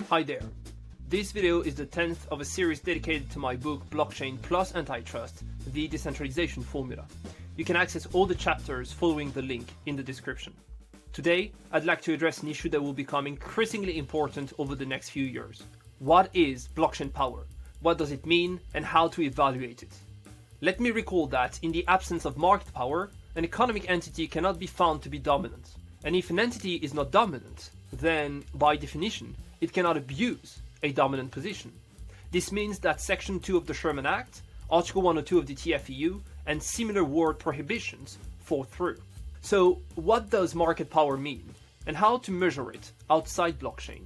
Hi there. This video is the 10th of a series dedicated to my book Blockchain plus Antitrust, the Decentralization Formula. You can access all the chapters following the link in the description. Today, I'd like to address an issue that will become increasingly important over the next few years. What is blockchain power? What does it mean and how to evaluate it? Let me recall that in the absence of market power, an economic entity cannot be found to be dominant. And if an entity is not dominant, then by definition, it cannot abuse a dominant position. This means that Section 2 of the Sherman Act, Article 102 of the TFEU, and similar word prohibitions fall through. So, what does market power mean, and how to measure it outside blockchain?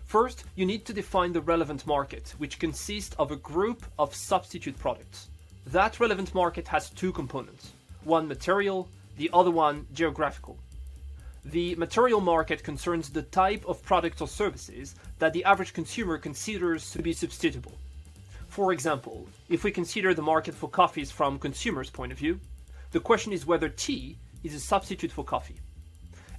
First, you need to define the relevant market, which consists of a group of substitute products. That relevant market has two components, one material, the other one geographical. The material market concerns the type of products or services that the average consumer considers to be substitutable. For example, if we consider the market for coffees from consumers' point of view, the question is whether tea is a substitute for coffee,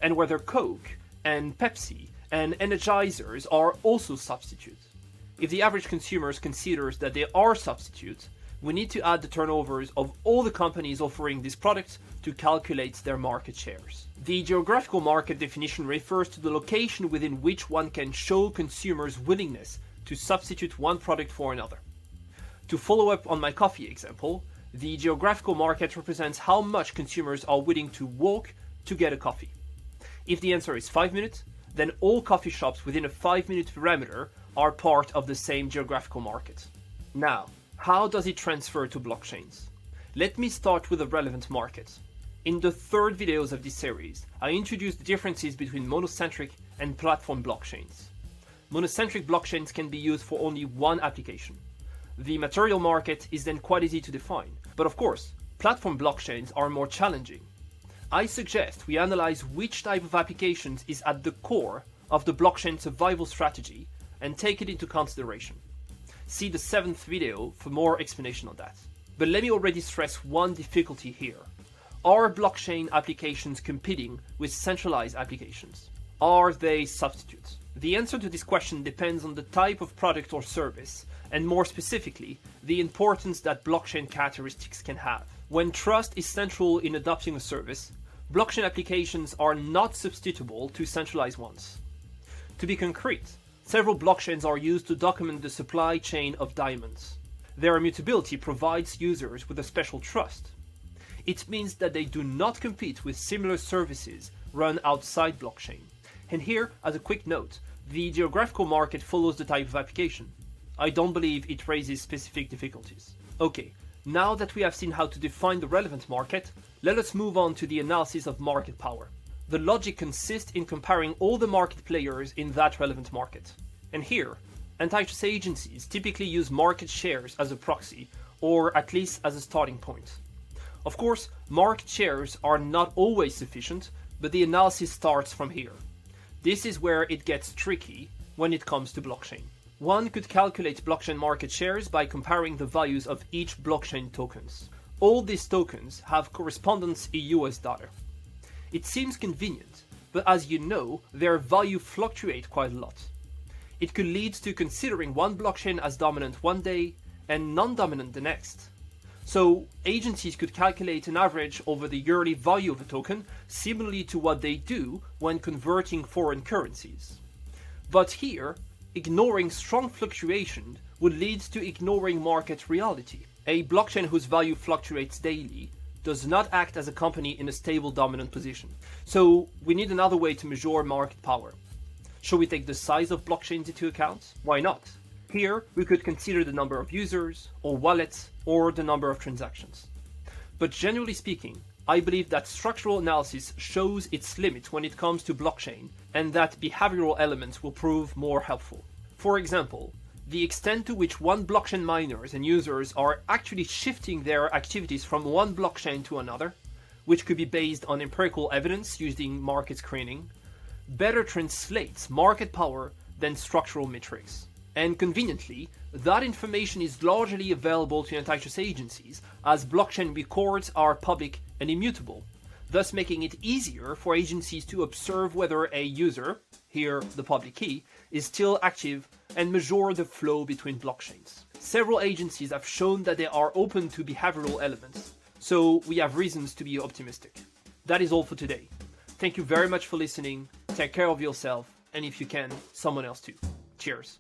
and whether Coke and Pepsi and energizers are also substitutes. If the average consumer considers that they are substitutes, we need to add the turnovers of all the companies offering these products to calculate their market shares. The geographical market definition refers to the location within which one can show consumers' willingness to substitute one product for another. To follow up on my coffee example, the geographical market represents how much consumers are willing to walk to get a coffee. If the answer is 5 minutes, then all coffee shops within a 5-minute parameter are part of the same geographical market. Now, how does it transfer to blockchains? Let me start with the relevant market. In the third videos of this series, I introduced the differences between monocentric and platform blockchains. Monocentric blockchains can be used for only one application. The material market is then quite easy to define, but of course, platform blockchains are more challenging. I suggest we analyze which type of applications is at the core of the blockchain survival strategy and take it into consideration. See the 7th video for more explanation on that. But let me already stress one difficulty here. Are blockchain applications competing with centralized applications? Are they substitutes? The answer to this question depends on the type of product or service, and more specifically, the importance that blockchain characteristics can have. When trust is central in adopting a service, blockchain applications are not substitutable to centralized ones. To be concrete, several blockchains are used to document the supply chain of diamonds. Their immutability provides users with a special trust. It means that they do not compete with similar services run outside blockchain. And here, as a quick note, the geographical market follows the type of application. I don't believe it raises specific difficulties. Okay, now that we have seen how to define the relevant market, let us move on to the analysis of market power. The logic consists in comparing all the market players in that relevant market. And here, antitrust agencies typically use market shares as a proxy, or at least as a starting point. Of course, market shares are not always sufficient, but the analysis starts from here. This is where it gets tricky when it comes to blockchain. One could calculate blockchain market shares by comparing the values of each blockchain tokens. All these tokens have correspondence in US dollar. It seems convenient, but as you know, their value fluctuate quite a lot. It could lead to considering one blockchain as dominant one day and non-dominant the next. So, agencies could calculate an average over the yearly value of a token, similarly to what they do when converting foreign currencies. But here, ignoring strong fluctuation would lead to ignoring market reality. A blockchain whose value fluctuates daily does not act as a company in a stable dominant position. So, we need another way to measure market power. Shall we take the size of blockchains into account? Why not? Here, we could consider the number of users, or wallets, or the number of transactions. But generally speaking, I believe that structural analysis shows its limit when it comes to blockchain, and that behavioral elements will prove more helpful. For example, the extent to which one blockchain miners and users are actually shifting their activities from one blockchain to another, which could be based on empirical evidence using market screening, better translates market power than structural metrics. And conveniently, that information is largely available to antitrust agencies, as blockchain records are public and immutable, thus making it easier for agencies to observe whether a user, here the public key, is still active and measure the flow between blockchains. Several agencies have shown that they are open to behavioral elements, so we have reasons to be optimistic. That is all for today. Thank you very much for listening, take care of yourself, and if you can, someone else too. Cheers.